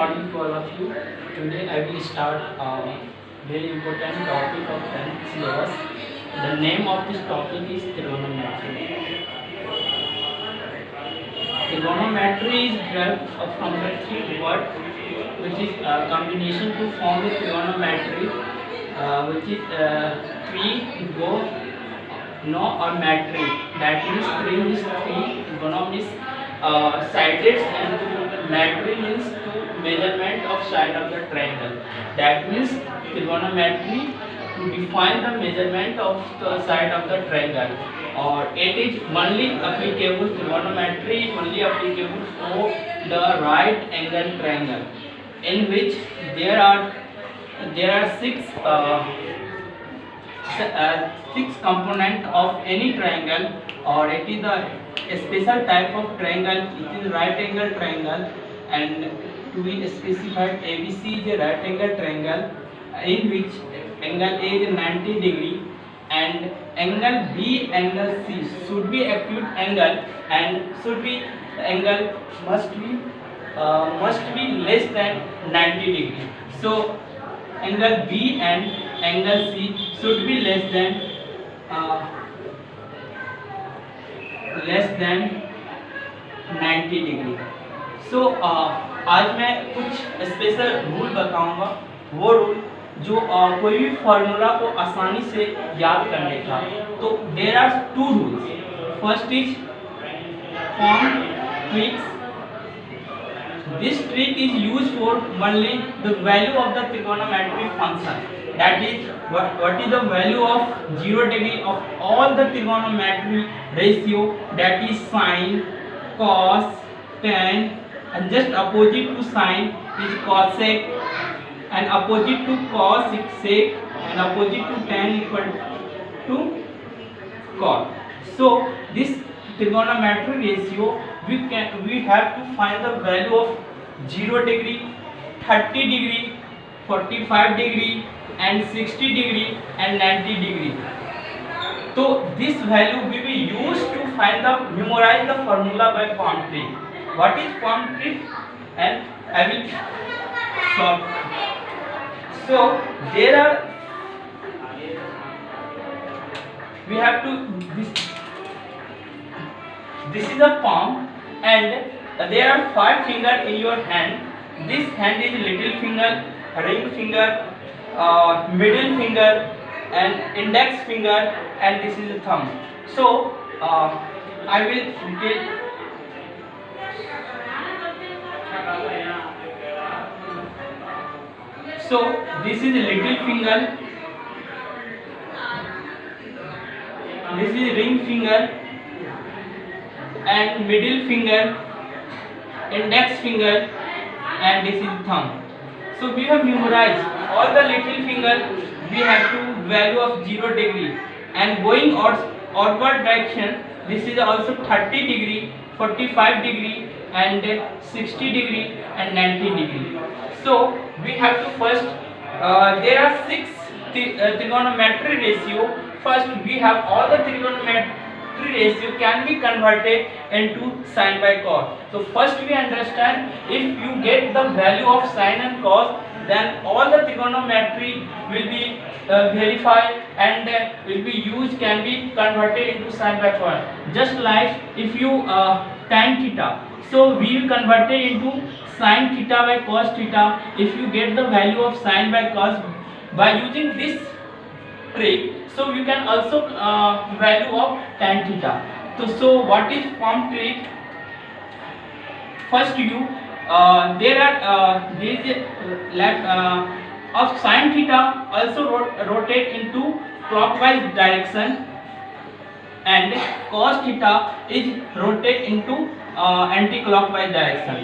morning to all of you. Today I will start a very important topic of 10th syllabus. The name of this topic is trigonometry. Trigonometry is derived from the three word which is a combination to form the trigonometry, which is three go no or metry. That means three means three, gono means sided, and metry means measurement of side of the triangle. That means trigonometry to define the measurement of the side of the triangle, or it is only applicable, trigonometry is only applicable for the right angle triangle, in which there are six component of any triangle, or it is a special type of triangle. It is right angle triangle, and to be specified, ABC is a right angle triangle in which angle A is 90 degree and angle B, angle C should be acute angle, and should be the angle must be less than 90 degree. So angle B and angle C should be less than 90 degree. So आज मैं कुछ special rule बताऊंगा, वो rule जो कोई भी formula को आसानी से याद करने का. तो there are two rules. First is form tricks. This trick is used for only the value of the trigonometric function. That is what is the value of 0 degree of all the trigonometry ratio, that is sine, cos, tan, and just opposite to sine is cosec, and opposite to cos is sec, and opposite to tan equal to cot. So this trigonometry ratio we have to find the value of 0 degree, 30 degree, 45 degree, and 60 degree, and 90 degree. So this value we will use to memorize the formula by form trick. What is form trick? And I will solve. So there are, we have to this is a palm, and there are 5 fingers in your hand. This hand is little finger, ring finger, middle finger, and index finger, and this is a thumb. So I will detail. So this is little finger, this is ring finger, and middle finger, index finger, and this is thumb. So we have memorized all the little finger. We have to value of 0 degree, and going outward direction, this is also 30 degree, 45 degree, and 60 degree, and 90 degree. So we have to first there are 6 trigonometry ratio. First we have all the trigonometry ratio can be converted into sine by cos. So first we understand, if you get the value of sine and cos, then all the trigonometry will be verified and will be used, can be converted into sine by cos. Just like if you tan theta, so we will convert it into sine theta by cos theta. If you get the value of sine by cos by using this trick, so you can also value of tan theta. So what is form trick? First you there is of sine theta also rotate into clockwise direction, and cos theta is rotate into anti clockwise direction.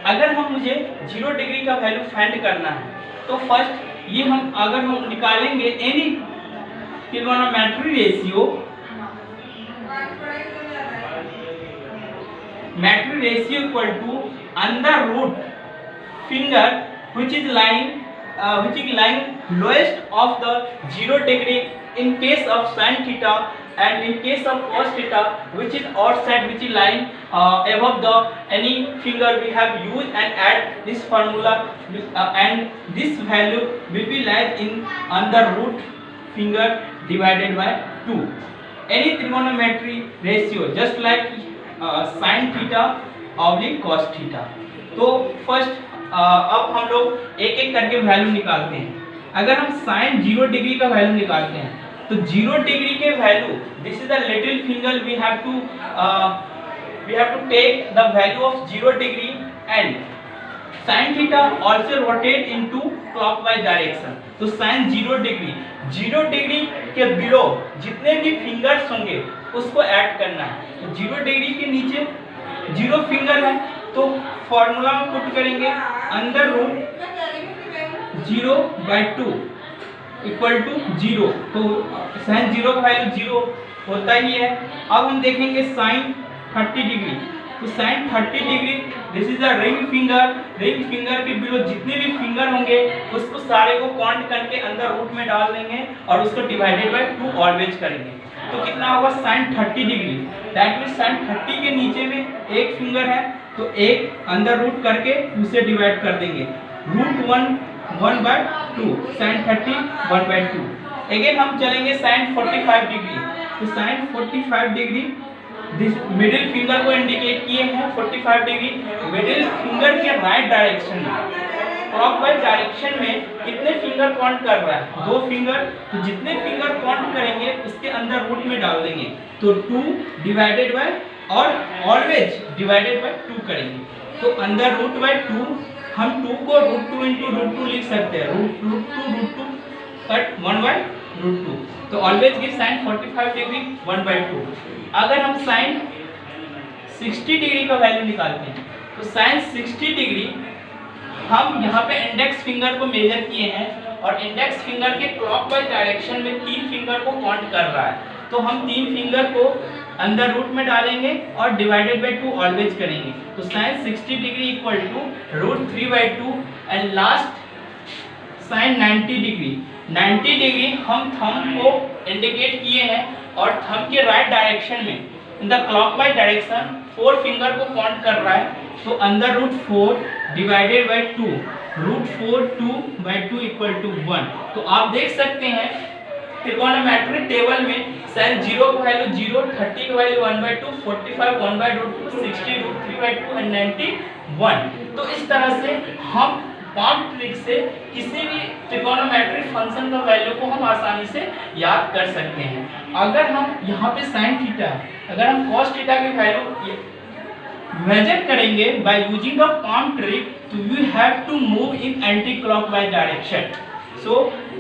अगर मुझे 0 degree का value find करना है, तो first ये अगर हम निकालेंगे any trigonometry ratio, metry ratio equal to under root finger which is lying lowest of the 0 degree. In case of sin theta, and in case of cos theta which is outside, which is lying above the any finger, we have used and add this formula and this value will be lies in under root finger divided by 2. Any trigonometry ratio just like sin theta oblique cos theta. तो first अब हम लोग एक एक करके value निकालते हैं. अगर हम साइन 0 डिग्री का वैल्यू निकालते हैं तो 0 डिग्री के value, this is the little finger, we have to take the value of 0 degree and sine theta also rotate into clockwise direction. तो साइन 0 डिग्री के बिलो जितने भी फिंगर्स होंगे उसको ऐड करना है. तो 0 डिग्री के नीचे 0 फिंगर है तो फॉर्मूला में पुट करेंगे अंडर रूट 0/2 इक्वल टू 0. तो साइन 0 का वैल्यू 0 होता ही है. अब हम देखेंगे साइन 30 डिग्री. तो sine 30 degree, this is a ring finger के बिलो जितने भी फिंगर होंगे उसको सारे को काउंट करके अंदर रूट में डाल देंगे और उसको डिवाइडेड बाय 2 ऑलवेज करेंगे. तो कितना होगा sine 30 degree, that means sine 30 के नीचे में एक फिंगर है तो एक अंदर रूट करके 2 से डिवाइड कर देंगे. Root 1/2 sign 30 1/2. अगेन हम चलेंगे साइन 45 डिग्री. तो sine 45 degree this middle finger को इंडिकेट किए हैं 45 डिग्री. मिडिल फिंगर के राइट डायरेक्शन में क्लॉकवाइज डायरेक्शन में कितने फिंगर काउंट कर रहा है? 2 फिंगर. तो जितने फिंगर काउंट करेंगे उसके अंदर रूट में डाल देंगे. तो 2 डिवाइडेड बाय और ऑलवेज डिवाइडेड बाय 2 करेंगे. तो अंदर रूट बाय 2, हम 2 को √2 इंटू √2 लिख सकते हैं. √2 कट 1/√2. तो ऑलवेज गिव साइन 45 डिग्री 1/2. अगर हम साइन 60 डिग्री का वैल्यू निकालते हैं तो साइन 60 डिग्री हम यहाँ पे इंडेक्स फिंगर को मेजर किए हैं और इंडेक्स फिंगर के क्लॉकवाइज डायरेक्शन में 3 फिंगर को काउंट कर रहा है. तो हम 3 फिंगर को अंदर रूट में डालेंगे और डिवाइडेड बाय 2 ऑलवेज करेंगे. तो sine 60 degree equal to √3/2 and last sine 90 degree हम थंब को इंडिकेट किए हैं और थंब के राइट डायरेक्शन में in the clockwise direction 4 finger को काउंट कर रहा है. तो अंदर √4 डिवाइडेड बाय 2, √4 2/2 इक्वल टू 1. तो आप देख सकते हैं ट्रिगोनोमेट्रिक टेबल में साइन 0 का वैल्यू 0, 30 का वैल्यू 1/2, 45 1/2, 60 √3/2 एंड 90 1. तो इस तरह से हम पाम ट्रिक से किसी भी ट्रिगोनोमेट्रिक फंक्शन का वैल्यू को हम आसानी से याद कर सकते हैं. अगर हम यहाँ पे साइन थीटा, अगर हम कॉस थीटा की वैल्यू मेजर करेंगे by using the palm trick, तो you have to move in anti clockwise direction. So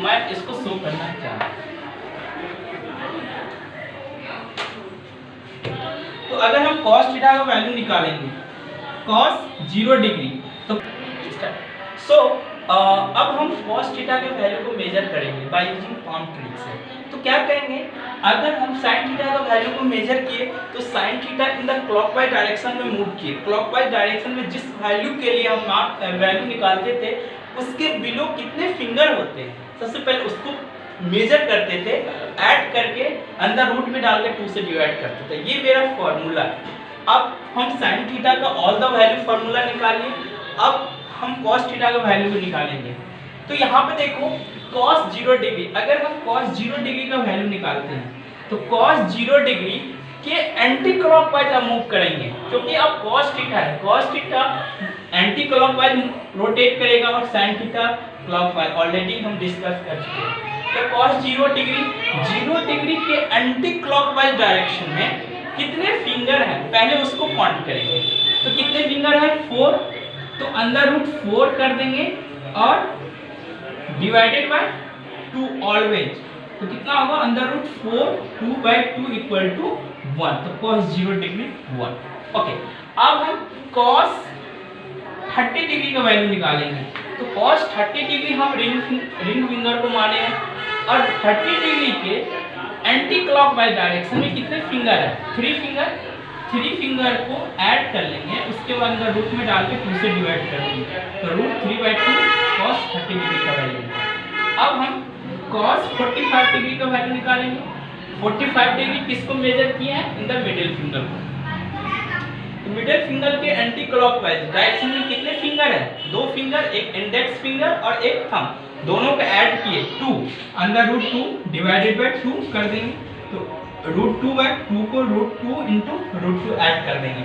मैं इसको शो करना चाहता हूँ. तो अगर हम cos थीटा का वैल्यू निकालेंगे cos 0 डिग्री, तो अब हम cos थीटा के वैल्यू को मेजर करेंगे बाय यूजिंग पाम ट्रिक से. तो क्या करेंगे, अगर हम sin थीटा का वैल्यू को मेजर किए तो sin theta in the clockwise direction में मूव किए. क्लॉकवाइज डायरेक्शन में जिस वैल्यू के लिए हम वैल्यू निकालते थे उसके बिलो कितने फिंगर होते हैं, सबसे पहले उसको मेजर करते थे, ऐड करके अंदर रूट में डाल के 2 से डिवाइड करते थे. ये मेरा फॉर्मूला है. अब हम sin थीटा का ऑल द वैल्यू फॉर्मूला निकालिए. अब हम cos थीटा का वैल्यू को निकालेंगे. तो यहाँ पे देखो cos 0 डिग्री, अगर हम cos 0 डिग्री का वैल्यू निकालते हैं तो cos 0 डिग्री के एंटी क्लॉकवाइज हम मूव करेंगे, क्योंकि अब cos थीटा है. cos theta anti clockwise rotate करेगा और sin थीटा क्लॉकवाइज, ऑलरेडी हम डिस्कस कर चुके हैं. तो cos 0 डिग्री के एंटी क्लॉकवाइज डायरेक्शन में कितने फिंगर हैं पहले उसको काउंट करेंगे. तो कितने फिंगर हैं? 4. तो अंदर √4 कर देंगे और डिवाइडेड बाय 2 ऑलवेज. तो कितना होगा? अंदर √4 2/2 इक्वल टू 1. तो cos 0 डिग्री 1. ओके, अब हम cos 30 डिग्री का वैल्यू निकालेंगे. तो cos 30 डिग्री हम रिंग फिंगर को माने हैं और 30 डिग्री के एंटी क्लॉकवाइज डायरेक्शन में कितने फिंगर है? 3 फिंगर को ऐड कर लेंगे, उसके बाद अंदर रूट में डाल के 2 से डिवाइड कर देंगे. तो √3/2 cos 30 डिग्री का वैल्यू. अब हम cos 45 डिग्री का वैल्यू निकालेंगे. 45 डिग्री किसको मेजर किए हैं? इन द मिडिल फिंगर को। तो मिडिल फिंगर के एंटी क्लॉकवाइज डायरेक्शन में कितने फिंगर है? 2 फिंगर, एक इंडेक्स फिंगर और एक थंब, दोनों को ऐड किए 2 अंडर रूट 2 डिवाइडेड बाय 2 कर देंगे। तो रूट 2 बाय 2 को रूट 2 इंटू रूट 2 ऐड कर देंगे।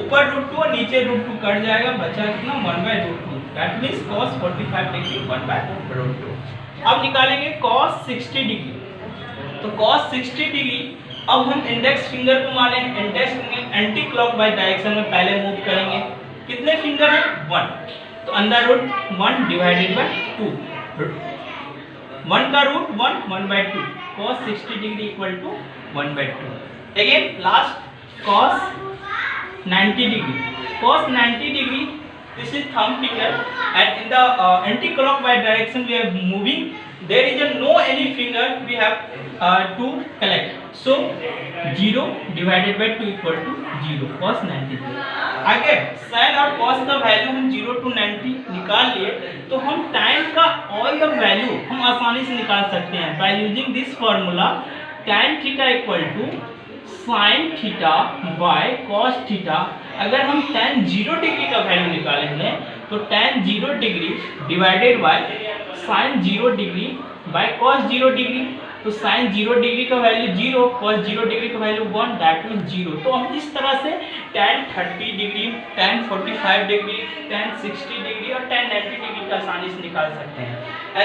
ऊपर रूट 2 और नीचे रूट 2 कट जाएगा, बचा कितना? 1 by root 2। That means cos 45 degree 1 by root 2। अब निकालेंगे cos 60 डिग्री। तो cos 60 डिग्री अब हम इंडेक्स फिंगर को माने, index finger anti clockwise direction में पहले मूव करेंगे। कितने फिंगर है? 1। तो अंडर रूट 1 डिवाइडेड बाय 2, 1 का root 1, 1 by 2, cos 60 degree equal to 1 by 2। Again last cos 90 degree. cos 90 degree, this is thumb finger and in the anti-clockwise direction we are moving. There is no any finger we have to collect. So 0 divided by 2 equal to 0, cos 90 degree. आगे sin और cos का value हम 0 to 90 निकाल लिए, तो हम tan का all the value हम आसानी से निकाल सकते हैं by using this formula tan theta equal to sin theta by cos theta. अगर हम tan 0 डिग्री का वैल्यू निकालेंगे तो tan 0 degree divided by sin 0 degree by cos 0 degree. तो sin 0 डिग्री का वैल्यू 0, cos 0 डिग्री का वैल्यू 1, दैट मीन्स 0। तो हम इस तरह से tan 30 degree, tan 45 degree, tan 60 degree और tan 90 डिग्री का आसानी से निकाल सकते हैं।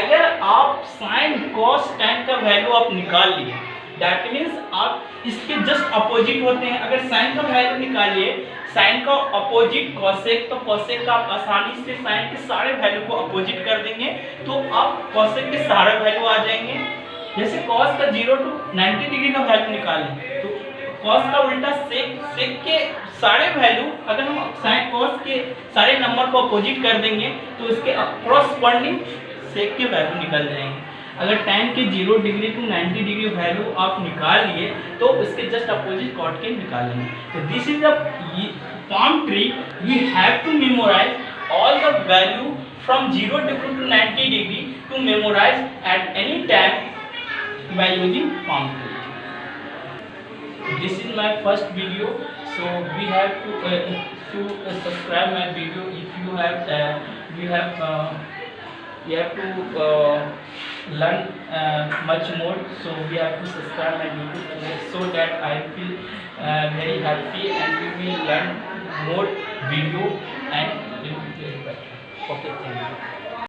अगर आप sin cos tan का वैल्यू आप निकाल लिए, दैट मीन्स आप इसके जस्ट अपोजिट होते हैं। अगर साइन का वैल्यू निकालिए, साइन का अपोजिट कॉसेक, तो कॉसेक का आप आसानी से साइन के सारे वैल्यू को अपोजिट कर देंगे तो आप कॉसेक के सारे वैल्यू आ जाएंगे। जैसे कॉस का 0 to 90 डिग्री का वैल्यू निकालें तो कॉस का उल्टा सेक, सेक के सारे वैल्यू अगर हम साइन कॉस के सारे नंबर को अपोजिट कर देंगे तो इसके कॉरस्पॉन्डिंग सेक के वैल्यू निकल जाएंगे। अगर tan के 0 डिग्री टू 90 डिग्री वैल्यू आप निकाल लिए तो उसके जस्ट अपोजिट कॉट के निकालेंगे। तो this is the palm trick. We have to memorize all the value from 0 degree to 90 degree to memorize at any time by using palm trick. This is my first video, so we have to subscribe my video. If you have we have to learn much more, so we have to subscribe my YouTube channel so that I feel very happy and we will learn more video and we will get better. Okay, thank you.